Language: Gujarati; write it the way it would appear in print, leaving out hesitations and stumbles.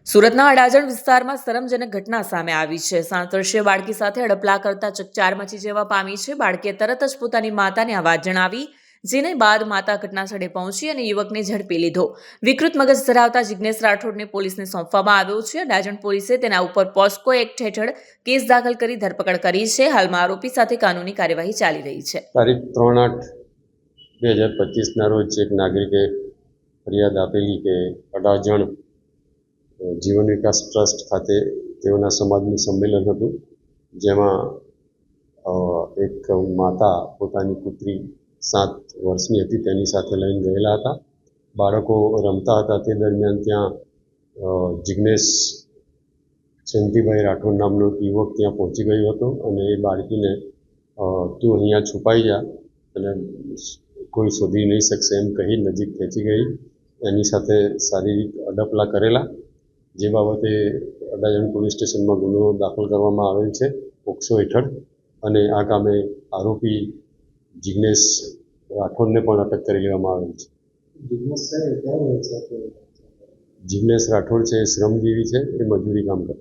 સુરતના અડાજણ વિસ્તારમાં શરમજનક ઘટના સામે આવી છે. 7 વર્ષીય બાળકી સાથે અડપલા કરતા ચકચાર મચી જવા પામી છે. બાળકીએ તરત જ પોતાની માતાને આ વાત જણાવી, જેને બાદ માતા ઘટનાસ્થળે પહોંચી અને યુવકને ઝડપી લીધો. વિકૃત મગજ ધરાવતા જિગ્નેશ રાઠોડને પોલીસને સોંપવામાં આવ્યો છે. અડાજણ પોલીસે તેના ઉપર પોસ્કો એક્ટ હેઠળ કેસ દાખલ કરી ધરપકડ કરી છે. હાલમાં આરોપી સાથે કાનૂની કાર્યવાહી ચાલી રહી છે. તારીખ 3/8/2025ના રોજ એક નાગરિકે ફરિયાદ આપેલી કે અડાજણ જીવન વિકાસ ટ્રસ્ટ ખાતે તેઓના સમાજનું સંમેલન હતું, જેમાં એક માતા પોતાની પુત્રી 7 વર્ષની હતી તેની સાથે લઈને ગયેલા હતા. બાળકો રમતા હતા તે દરમિયાન ત્યાં જિગ્નેશ જયંતિભાઈ રાઠોડ નામનો યુવક ત્યાં પહોંચી ગયો હતો અને એ બાળકીને તું અહીંયા છુપાઈ જા અને કોઈ શોધી નહીં શકશે એમ કહી નજીક ખેંચી ગઈ. એની સાથે શારીરિક અડપલા કરેલા, જે બાબતે અડાજણ પોલીસ સ્ટેશનમાં ગુનો દાખલ કરવામાં આવેલ છે પોક્સો હેઠળ, અને આ કામે આરોપી જિગ્નેશ રાઠોડને પણ અટક કરી લેવામાં આવેલ છે. જિગ્નેશ રાઠોડ છે, શ્રમજીવી છે, એ મજૂરી કામ કરે છે.